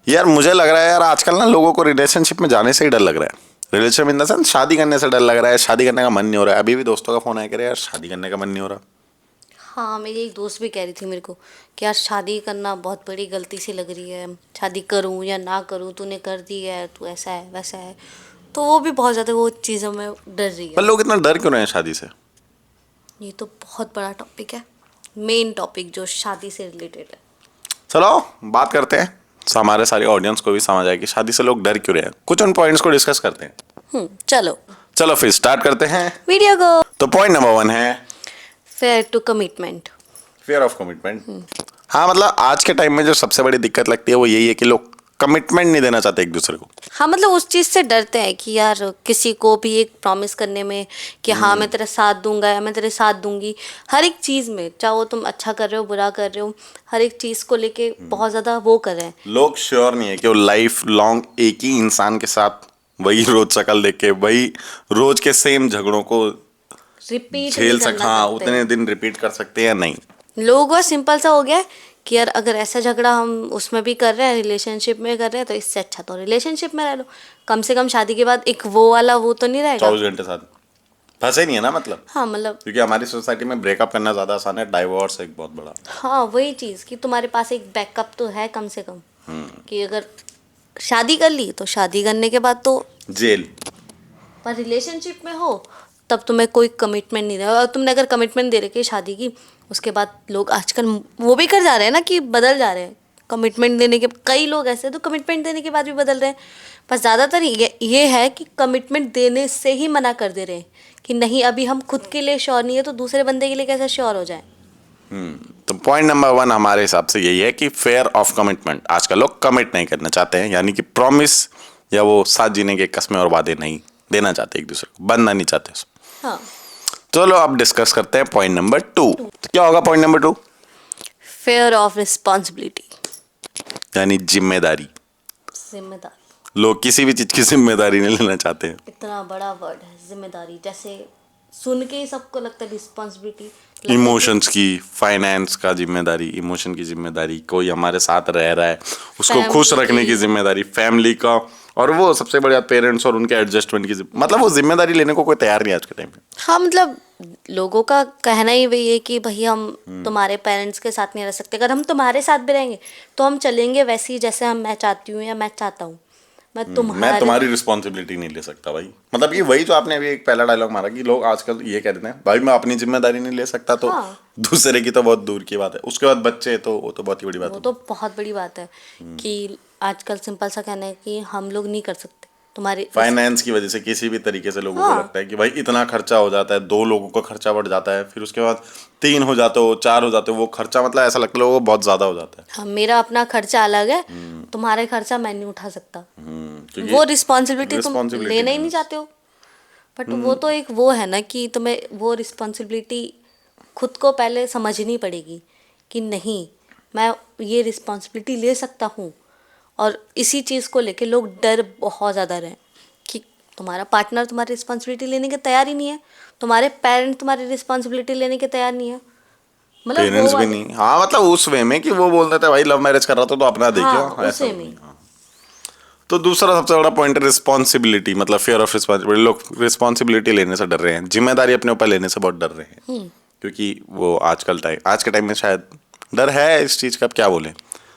यार मुझे लग रहा है यार आजकल ना लोगों को रिलेशनशिप में जाने से ही डर लग रहा है। रिलेशनशिप इन द सेंस शादी करने से डर लग रहा है, शादी करने का मन नहीं हो रहा है। अभी भी दोस्तों का फोन आया करे यार शादी करने का मन नहीं हो रहा। हाँ, मेरी एक दोस्त भी कह रही थी मेरे को कि यार शादी करना बहुत बड़ी गलती सी लग रही है। शादी करूँ या ना करूँ, तूने कर दी है, तू ऐसा है वैसा है। तो वो भी बहुत ज़्यादा वो चीज़ों में डर रही पर है। लोग इतना डर क्यों रहे हैं शादी से? ये तो बहुत बड़ा टॉपिक है, मेन टॉपिक जो शादी से रिलेटेड है। चलो बात करते हैं, हमारे सारे ऑडियंस को भी समझ आए कि शादी से लोग डर क्यों रहे हैं। कुछ उन पॉइंट्स को डिस्कस करते हैं। चलो चलो फिर स्टार्ट करते हैं। वीडियो को। तो पॉइंट नंबर 1 है fear to commitment. Fear of commitment. हाँ मतलब आज के टाइम में जो सबसे बड़ी दिक्कत लगती है वो यही है कि लोग कमिटमेंट नहीं देना चाहते एक दूसरे को। हाँ, मतलब उस चीज़ से डरते हैं कि यार किसी को भी एक प्रॉमिस करने में कि हाँ मैं तेरा साथ दूंगा या मैं तेरे साथ दूंगी, हर एक चीज़ में, चाहे वो तुम अच्छा कर रहे हो बुरा कर रहे हो, हर एक चीज़ को लेके बहुत ज़्यादा वो कर रहे हैं। लोग श्योर नहीं है कि वो लाइफ लॉन्ग एक ही इंसान के साथ वही रोज शक्ल देख के वही रोज के सेम झगड़ों को रिपीट नहीं झेल करना हाँ चाहते उतने हैं। दिन रिपीट कर सकते हैं या नहीं। लोगों का सिंपल सा हो गया है कि यार अगर ऐसा झगड़ा हम उसमें भी कर रहे हैं, रिलेशनशिप में कर रहे हैं, तो इससे अच्छा तो रिलेशनशिप में रह लो। कम से कम शादी के बाद एक वो वाला वो तो नहीं रहेगा। 24 घंटे साथ फंसे नहीं है ना मतलब। हाँ मतलब, क्योंकि हमारी सोसाइटी में ब्रेकअप करना ज्यादा आसान है, डाइवोर्स एक बहुत बड़ा। हाँ वही चीज़ कि तुम्हारे पास एक बैकअप तो है कम से कम, कि अगर शादी कर ली तो शादी करने के बाद तो, जेल। पर रिलेशनशिप में हो तब तुम्हें कोई कमिटमेंट नहीं रहेगा। और तुमने अगर कमिटमेंट दे रखी है शादी की, उसके बाद लोग आजकल वो भी कर जा रहे हैं ना कि बदल जा रहे हैं। कमिटमेंट देने के कई लोग ऐसे हैं तो कमिटमेंट देने के बाद भी बदल रहे हैं। पर ज़्यादातर ये है कि कमिटमेंट देने से ही मना कर दे रहे हैं कि नहीं अभी हम खुद के लिए श्योर नहीं है तो दूसरे बंदे के लिए कैसे श्योर हो जाए। तो पॉइंट नंबर 1 हमारे हिसाब से यही है कि फेयर ऑफ कमिटमेंट। आजकल लोग कमिट नहीं करना चाहते हैं, यानी कि प्रॉमिस या वो साथ जीने के कस्में और वादे नहीं देना चाहते, एक दूसरे को बनना नहीं चाहते। हाँ, चलो अब डिस्कस करते हैं पॉइंट नंबर 2। क्या होगा point number 2? Fair of responsibility. यानी जिम्मेदारी। जिम्मेदारी। लोग किसी भी चीज की जिम्मेदारी नहीं लेना चाहते हैं। इतना बड़ा वर्ड है जिम्मेदारी, जैसे सुन के ही सबको लगता है रिस्पॉन्सिबिलिटी। इमोशंस की, फाइनेंस का जिम्मेदारी, इमोशन की जिम्मेदारी, कोई हमारे साथ रह रहा है उसको खुश फैमिली रखने की की। जिम्मेदारी, फैमिली का, और वो सबसे बढ़िया पेरेंट्स और उनके एडजस्टमेंट की मतलब वो जिम्मेदारी लेने को कोई तैयार नहीं है आज के टाइम पे। हाँ मतलब, लोगों का कहना ही वही है कि भाई हम तुम्हारे पेरेंट्स के साथ नहीं रह सकते। अगर हम तुम्हारे साथ भी रहेंगे तो हम चलेंगे वैसे ही जैसे हम मैं चाहती हूँ या मैं चाहता हूँ। मैं मैं तुम्हारे। तुम्हारी रिस्पॉन्सिबिलिटी नहीं ले सकता भाई। मतलब ये वही जो आपने अभी एक पहला डायलॉग मारा कि लोग आजकल ये कह देते हैं भाई मैं अपनी जिम्मेदारी नहीं ले सकता, तो हाँ, दूसरे की तो बहुत दूर की बात है। उसके बाद बच्चे तो वो तो बहुत ही बड़ी बात वो है। तो बहुत बड़ी बात है कि आजकल सिंपल सा कहना है कि हम लोग नहीं कर सकते तुम्हारी फाइनेंस की वजह से किसी भी तरीके से लोगों को हाँ। लगता है कि भाई इतना खर्चा हो जाता है, 2 लोगों का खर्चा बढ़ जाता है, फिर उसके बाद 3 हो जाते हो, 4 हो जाते हो, वो खर्चा मतलब ऐसा लगता है लोगों को बहुत ज्यादा हो जाता है। हाँ, मेरा अपना खर्चा अलग है, तुम्हारे खर्चा मैं नहीं उठा सकता। क्योंकि वो रिस्पॉन्सिबिलिटी तुम रिस्पॉन्सिबिलिटी लेना ही नहीं। नहीं चाहते हो। बट वो तो एक वो है ना कि तुम्हें वो रिस्पॉन्सिबिलिटी खुद को पहले समझनी पड़ेगी कि नहीं, मैं ये रिस्पॉन्सिबिलिटी ले सकता हूँ। और इसी चीज़ को लेके लोग डर बहुत ज़्यादा रहे हैं कि तुम्हारा पार्टनर तुम्हारी रिस्पॉन्सिबिलिटी लेने के तैयार ही नहीं है, तुम्हारे पेरेंट तुम्हारी रिस्पॉन्सिबिलिटी लेने के तैयार नहीं है। मतलब वो पेरेंट्स भी वाले। नहीं, हाँ मतलब उस वे में कि वो बोल देते हैं भाई लव मैरिज कर रहा था तो अपना देखियो, हाँ, ऐसा उसे तो नहीं। में। हाँ। तो दूसरा सबसे बड़ा पॉइंट है रिस्पॉन्सिबिलिटी, मतलब फियर ऑफ रिस्पॉन्सिबिलिटी। लोग रिस्पॉन्सिबिलिटी लेने से डर रहे हैं, जिम्मेदारी अपने ऊपर लेने से बहुत डर रहे हैं। क्योंकि वो आज के टाइम में शायद डर है इस चीज का। अब क्या बोले,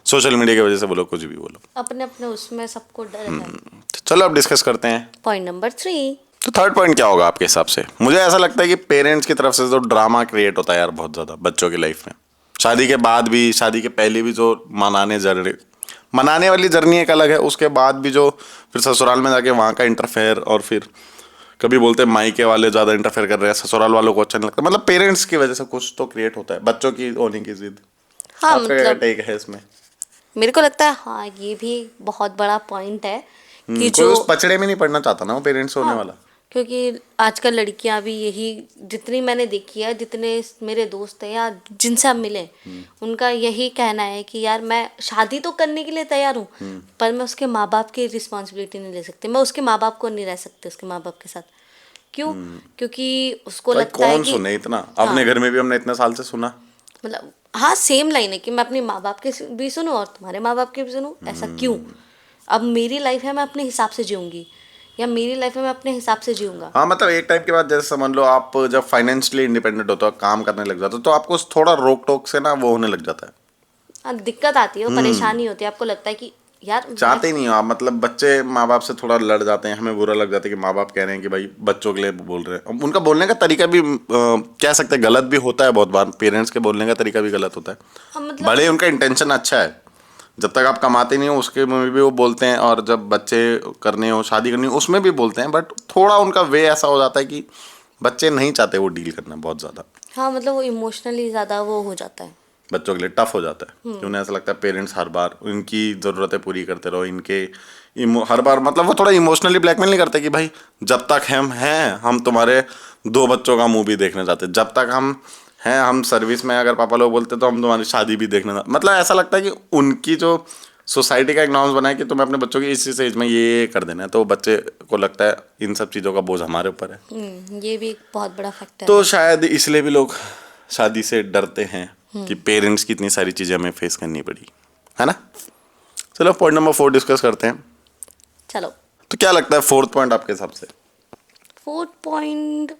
सोशल मीडिया की वजह से बोलो, कुछ भी बोलो। अपने अपने उसमें सबको डर है। तो चलो अब डिस्कस करते हैं। Point number 3। तो थर्ड पॉइंट क्या होगा आपके हिसाब से? मुझे ऐसा लगता है कि पेरेंट्स की तरफ से जो ड्रामा क्रिएट होता है यार बहुत ज्यादा बच्चों की लाइफ में, शादी के बाद भी, शादी के पहले भी, जो मनाने वाली जर्नी एक अलग है, उसके बाद भी जो फिर ससुराल में जाके वहाँ का इंटरफेयर, और फिर कभी बोलते हैं मायके वाले ज्यादा इंटरफेयर कर रहे हैं, ससुराल वालों को अच्छा नहीं लगता। मतलब पेरेंट्स की वजह से कुछ तो क्रिएट होता है, बच्चों की होने की जिद। हाँ आपका क्या मतलब, टेक है इसमें? मेरे को लगता है हाँ ये भी बहुत बड़ा पॉइंट है कि कोई जो, उस पचड़े में नहीं पड़ना चाहता ना वो पेरेंट्स होने हाँ वाला। क्योंकि आजकल लड़कियां भी यही, जितनी मैंने देखी है, जितने मेरे दोस्त हैं या जिनसे हम मिले, उनका यही कहना है कि यार मैं शादी तो करने के लिए तैयार हूँ, पर मैं उसके माँ बाप की रिस्पॉन्सिबिलिटी नहीं ले सकती। मैं उसके माँ बाप को नहीं रह सकती उसके माँ बाप के साथ। क्यों? क्योंकि उसको भाई लगता है कौन कि सुने इतना, हाँ, अपने घर में भी हमने इतने साल से सुना। मतलब हाँ सेम लाइन है कि मैं अपने माँ बाप के भी सुनूं और तुम्हारे माँ बाप के भी सुनूं, ऐसा क्यों? अब मेरी लाइफ है, मैं अपने हिसाब से जीऊंगी, या मेरी लाइफ है मैं अपने हिसाब से जीऊंगा। हाँ मतलब एक टाइम के बाद जैसे समझ लो आप जब फाइनेंशियली इंडिपेंडेंट होते हो, काम करने लग जाते हो, तो आपको थोड़ा रोक टोक से ना वो होने लग जाता है। हाँ दिक्कत आती है, वो परेशानी होती है, आपको लगता है कि यार चाहते ही नहीं हो आप, मतलब बच्चे माँ बाप से थोड़ा लड़ जाते हैं, हमें बुरा लग जाता है कि माँ बाप कह रहे हैं कि भाई बच्चों के लिए बोल रहे हैं। उनका बोलने का तरीका भी कह सकते हैं गलत भी होता है, बहुत बार पेरेंट्स के बोलने का तरीका भी गलत होता है। हाँ मतलब बड़े उनका इंटेंशन अच्छा है, जब तक आप कमाते नहीं हो उसके में भी वो बोलते हैं, और जब बच्चे करने हो शादी करनी हो उसमें भी बोलते हैं, बट थोड़ा उनका वे ऐसा हो जाता है कि बच्चे नहीं चाहते वो डील करना बहुत ज़्यादा। हाँ मतलब वो इमोशनली ज़्यादा वो हो जाता है। बच्चों के लिए टफ हो जाता है कि उन्हें ऐसा लगता है पेरेंट्स हर बार उनकी ज़रूरतें पूरी करते रहो, इनके हर बार मतलब वो थोड़ा इमोशनली ब्लैकमेल नहीं करते कि भाई जब तक हम हैं हम तुम्हारे 2 बच्चों का मूवी देखने जाते, जब तक हम हैं हम सर्विस में अगर पापा लोग बोलते तो हम तुम्हारी शादी भी देखने जाते। मतलब ऐसा लगता है कि उनकी जो सोसाइटी का एक नॉर्म्स बना है कि तुम्हें अपने बच्चों की इस एज में ये कर देना है, तो बच्चे को लगता है इन सब चीज़ों का बोझ हमारे ऊपर है। ये भी एक बहुत बड़ा फैक्टर तो है। शायद इसलिए भी लोग शादी से डरते हैं कि पेरेंट्स की इतनी सारी चीज़ें हमें फेस करनी पड़ी, है ना। चलो पॉइंट नंबर 4 डिस्कस करते हैं। चलो तो क्या लगता है फोर्थ पॉइंट आपके हिसाब से? फोर्थ पॉइंट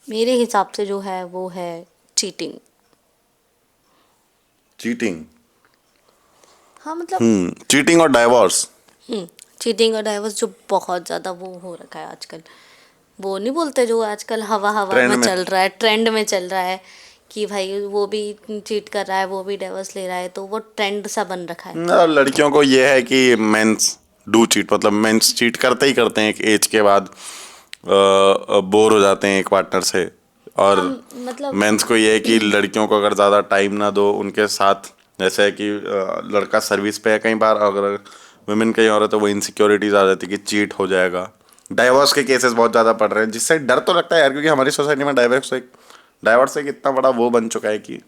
मेरे हिसाब से जो है वो है चीटिंग। चीटिंग। हाँ मतलब चीटिंग और डाइवोर्स। चीटिंग और डाइवोर्स जो बहुत ज़्यादा वो हो रखा है आजकल, वो नहीं बोलते जो आजकल हवा हवा ट्रेंड में में। चल रहा है, ट्रेंड में चल रहा है कि भाई वो भी चीट कर रहा है, वो भी डाइवोर्स ले रहा है, तो वो ट्रेंड सा बन रखा है। और लड़कियों को ये है कि मेंस डू चीट, मतलब मेंस चीट करते ही करते हैं एक एज के बाद, बोर हो जाते हैं एक पार्टनर से। और हाँ मतलब मेंस को ये है कि लड़कियों को अगर ज़्यादा टाइम ना दो उनके साथ, जैसे है कि लड़का सर्विस पे है कई बार, अगर वुमेन कहीं और है तो वो इनसिक्योरिटीज आ जाती है कि चीट हो जाएगा। डाइवोर्स के केसेस बहुत ज़्यादा पड़ रहे हैं, जिससे डर तो लगता है यार, क्योंकि हमारी सोसाइटी में डाइवोर्स एक इतना बड़ा वो बन चुका है कि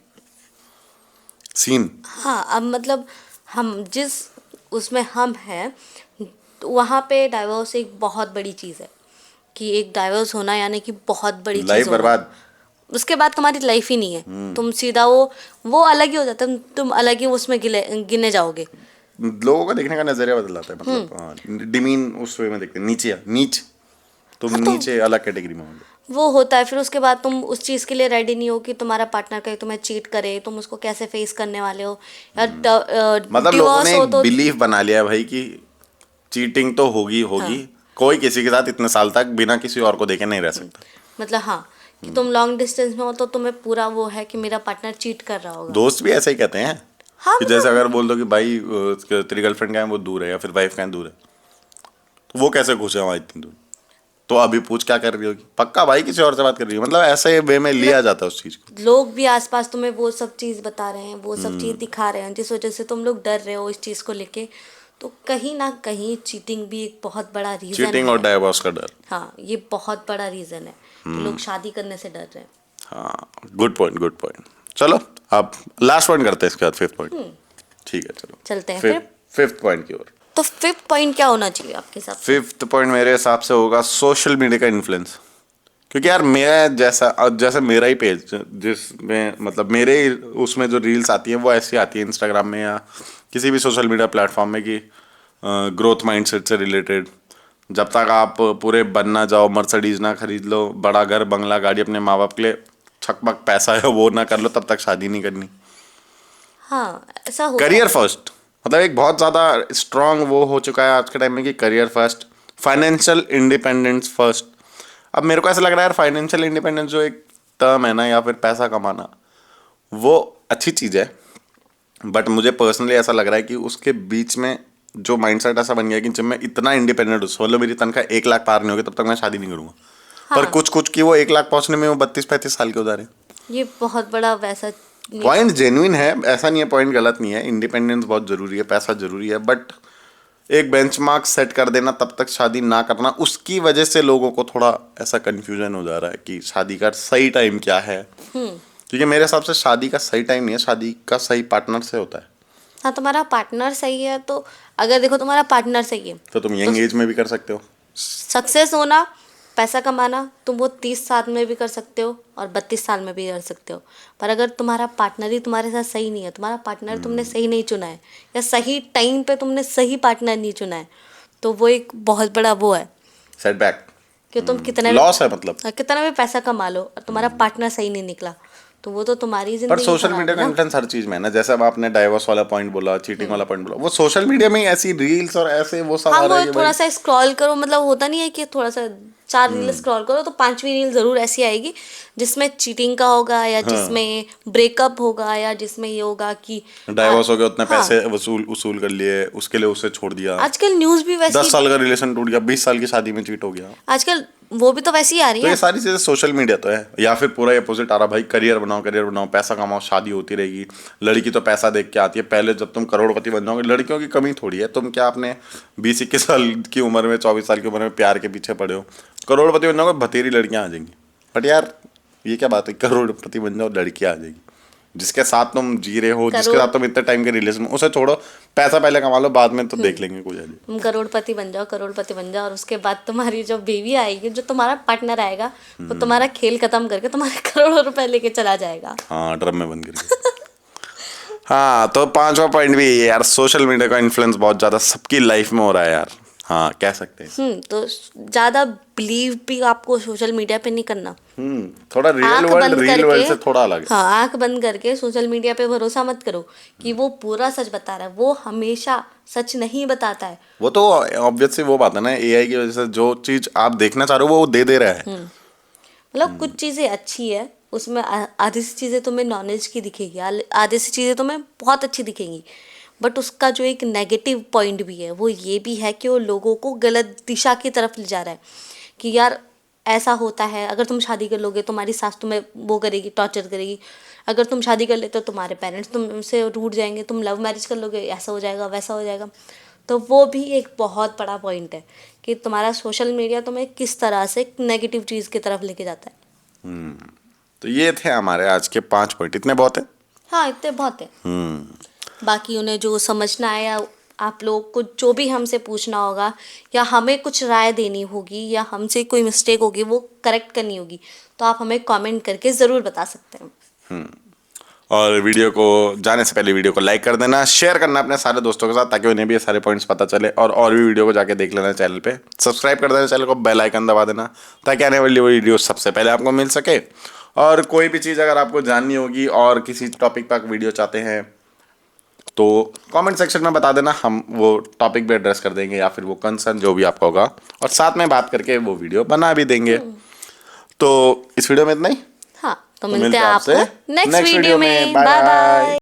सीन। हाँ अब मतलब हम जिस उसमें हम हैं तो वहाँ पे डाइवोर्स एक बहुत बड़ी चीज़ है, कि एक डाइवोर्स होना यानी कि बहुत बड़ी लाइफ चीज़ होना। बर्बाद। उसके बाद तुम्हारी लाइफ ही नहीं है, तुम सीधा वो अलग ही हो जाता है, तुम अलग ही उसमें गिने जाओगे। लोगों का देखने का नजरिया बदल जाता है, मतलब हाँ, डिमीन उस वे में देखते हैं, नीचे नीच, तुम हाँ तो नीचे अलग कैटेगरी में होंगे। वो होता है, फिर उसके बाद तुम उस चीज़ के लिए रेडी नहीं हो कि तुम्हारा पार्टनर कहीं तुम्हें चीट करे, तुम उसको कैसे फेस करने वाले हो, या मतलब लोगों डिवोर्स ने हो एक तो। बिलीफ बना लिया है भाई कि चीटिंग तो होगी होगी, हाँ कोई किसी के साथ इतने साल तक बिना किसी और को देखे नहीं रह सकता। मतलब हाँ कि तुम लॉन्ग डिस्टेंस में हो तो तुम्हें पूरा वो है कि मेरा पार्टनर चीट कर रहा होगा। दोस्त भी ऐसे ही कहते हैं हाँ कि जैसे अगर बोल दो कि भाई तेरी गर्लफ्रेंड का है वो दूर है, या फिर वाइफ का है दूर है, तो वो कैसे घुसे वहाँ इतनी दूर, तो अभी पूछ क्या कर रही होगी, पक्का भाई किसी और से बात कर रही है, मतलब ऐसे वे में लिया जाता है उस चीज़ को। लोग भी आसपास तुम्हें वो सब चीज़ बता रहे हैं, वो सब चीज़ दिखा रहे हैं, जिस वजह से तुम लोग डर रहे हो इस चीज़ को लेके। तो कहीं ना कहीं चीटिंग भी एक बहुत बड़ा रीज़न चीटिंग और है। डाइवोर्स का डर। हाँ ये बहुत बड़ा रीज़न है कि लोग शादी करने से डर रहे हैं। हाँ गुड पॉइंट गुड पॉइंट। चलो अब लास्ट पॉइंट करते हैं, इसके बाद फिफ्थ पॉइंट। ठीक है चलो चलते हैं फिर। फिफ्थ पॉइंट की ओर। तो फिफ्थ पॉइंट क्या होना चाहिए आपके हिसाब से? फिफ्थ पॉइंट मेरे हिसाब से होगा सोशल मीडिया का इन्फ्लुएंस। क्योंकि यार मेरा जैसे मेरा ही पेज जिसमें मतलब मेरे ही उसमें जो रील्स आती हैं वो ऐसी आती है इंस्टाग्राम में या किसी भी सोशल मीडिया प्लेटफॉर्म में कि ग्रोथ माइंडसेट से रिलेटेड, जब तक आप पूरे बन ना जाओ, मर्सिडीज ना खरीद लो, बड़ा घर बंगला गाड़ी अपने माँ बाप के लिए छकपक पैसा है वो ना कर लो, तब तक शादी नहीं करनी। हाँ ऐसा होता करियर है। फर्स्ट, मतलब एक बहुत ज़्यादा स्ट्रांग वो हो चुका है आज के टाइम में कि career first, financial independence first. अब मेरे को ऐसा लग रहा है यार फाइनेंशियल इंडिपेंडेंस जो एक टर्म है ना, या फिर पैसा कमाना, वो अच्छी चीज़ है, बट मुझे पर्सनली ऐसा लग रहा है कि उसके बीच में जो माइंडसेट ऐसा बन गया कि जब मैं इतना इंडिपेंडेंट हूँ, मतलब मेरी तनख्वाह 1 लाख पार नहीं होगी तब तक मैं शादी नहीं करूँगा। पर हाँ कुछ की वो 1 लाख पहुँचने में वो 32-35 साल के उधार। ये बहुत बड़ा वैसा पॉइंट जेन्युइन है, ऐसा नहीं है, पॉइंट गलत नहीं है, इंडिपेंडेंस बहुत जरूरी है, पैसा जरूरी है, बट एक बेंचमार्क सेट कर देना तब तक शादी ना करना, उसकी वजह से लोगों को थोड़ा ऐसा कंफ्यूजन हो जा रहा है कि शादी का सही टाइम क्या है। क्योंकि मेरे हिसाब से शादी का सही टाइम नहीं है, शादी का सही पार्टनर से होता है। हाँ तुम्हारा पार्टनर सही है तो, अगर देखो तुम्हारा पार्टनर सही है तो तुम तो यंग एज में भी कर सकते हो। सक्सेस होना पैसा कमाना तुम वो 30 साल में भी कर सकते हो और 32 साल में भी कर सकते हो, पर अगर तुम्हारा पार्टनर ही तुम्हारे साथ सही नहीं है, तुम्हारा पार्टनर तुमने सही नहीं चुना है या सही टाइम पे तुमने सही पार्टनर नहीं चुना है, तो वो एक बहुत बड़ा वो है सेटबैक, कि तुम कितना लॉस है मतलब। कितना भी पैसा कमा लो और तुम्हारा पार्टनर सही नहीं निकला, तो वो तो तुम्हारी पर जिंदगी सोशल खराब मीडिया है का ना। इन्फ्लुएंस हर चीज में है ना, जैसे अब आपने डाइवोर्स वाला पॉइंट बोला, चीटिंग वाला पॉइंट बोला, वो सोशल मीडिया में ही ऐसी रील्स और ऐसे वो सब हाँ, आ रहा वो है कि थोड़ा भाई सा स्क्रॉल करो, मतलब होता नहीं है कि थोड़ा सा 4 रील स्क्रॉल करो तो 5वीं रील जरूर ऐसी आएगी जिसमें चीटिंग का होगा या जिसमें ब्रेकअप होगा या जिसमें ये होगा कि डाइवोर्स हो गया, उतने हाँ, पैसे वसूल कर लिए, उसके लिए उसे छोड़ दिया, आजकल न्यूज़ भी 10 वैसी, साल का रिलेशन टूट गया, 20 साल की शादी में चीट हो गया। आजकल वो भी तो वैसी ही आ रही तो ये है। सारी चीजें सोशल मीडिया तो है, या फिर पूरा अपोजिट आ रहा, भाई करियर बनाओ, पैसा कमाओ, शादी होती रहेगी। लड़की तो पैसा देख के आती है, पहले जब तुम करोड़पति बन जाओगे, लड़कियों की कमी थोड़ी है, तुम क्या अपने 20-21 साल की उम्र में, 24 साल की उम्र में प्यार के पीछे पड़े हो, करोड़पति बन जाओगे, भतेरी लड़कियां आ जाएंगी। बट यार ये क्या बात है, करोड़पति बन जाओ लड़की आ जाएगी, जिसके साथ तुम जी रहे हो, जिसके साथ तुम इतने टाइम के रिलेशन में, उसे छोड़ो, पैसा पहले कमा लो, बाद में तो देख लेंगे कुछ आगे। तुम करोड़पति बन जाओ और उसके बाद तुम्हारी जो बेबी आएगी, जो तुम्हारा पार्टनर आएगा, वो तुम्हारा खेल खत्म करके तुम्हारे करोड़ों रुपए लेके चला जाएगा। हाँ, ड्रम में बंद करके। हाँ, तो 5वां पॉइंट भी ये यार, सोशल मीडिया का इन्फ्लुएंस बहुत ज्यादा सबकी लाइफ में हो रहा है यार। हाँ, कह सकते हैं। तो ज्यादा बिलीव भी आपको सोशल मीडिया पे नहीं करना। थोड़ा रियल आंख वर्ल्ड बंद रियल वर्ल्ड से करके, थोड़ा अलग है। हाँ, आंख बंद करके सोशल मीडिया पे भरोसा मत करो कि वो पूरा सच बता रहा है, वो हमेशा सच नहीं बताता है। वो तो ऑब्वियसली वो बात है ना, एआई की वजह से जो चीज आप देखना चाह रहे हो वो दे दे रहा है। मतलब कुछ चीज़ें अच्छी है उसमें, आधी सी चीज़ें तुम्हें नॉलेज की दिखेगी, आधी सी चीज़ें तुम्हें बहुत अच्छी दिखेंगी, बट उसका जो एक नेगेटिव पॉइंट भी है वो ये भी है कि वो लोगों को गलत दिशा की तरफ ले जा रहा है कि यार ऐसा होता है, अगर तुम शादी कर लोगे तुम्हारी सास तुम्हें वो करेगी, टॉर्चर करेगी, अगर तुम शादी कर लेते हो तुम्हारे पेरेंट्स तुमसे रूठ जाएंगे, तुम लव मैरिज कर लोगे ऐसा हो जाएगा वैसा हो जाएगा। तो वो भी एक बहुत बड़ा पॉइंट है कि तुम्हारा सोशल मीडिया तुम्हें किस तरह से नेगेटिव चीज़ की तरफ लेके जाता है। तो ये थे हमारे आज के 5 पॉइंट, इतने बहुत है। हाँ, इतने बहुत है। बाकी उन्हें जो समझना है या आप लोग को जो भी हमसे पूछना होगा या हमें कुछ राय देनी होगी या हमसे कोई मिस्टेक होगी वो करेक्ट करनी होगी, तो आप हमें कमेंट करके ज़रूर बता सकते हैं। और वीडियो को जाने से पहले वीडियो को लाइक कर देना, शेयर करना अपने सारे दोस्तों के साथ, ताकि उन्हें भी ये सारे पॉइंट्स पता चले, और भी वीडियो को जाके देख लेना चैनल पे, सब्सक्राइब कर देना चैनल को, बेल आइकन दबा देना, ताकि आने वाली वीडियो सबसे पहले आपको मिल सके। और कोई भी चीज़ अगर आपको जाननी होगी और किसी टॉपिक पर वीडियो चाहते हैं तो कमेंट सेक्शन में बता देना, हम वो टॉपिक भी एड्रेस कर देंगे, या फिर वो कंसर्न जो भी आपका होगा, और साथ में बात करके वो वीडियो बना भी देंगे। तो इस वीडियो में इतना ही। हाँ, तो मिलते हैं आपसे आपको नेक्स्ट नेक्स्ट वीडियो में। Bye bye.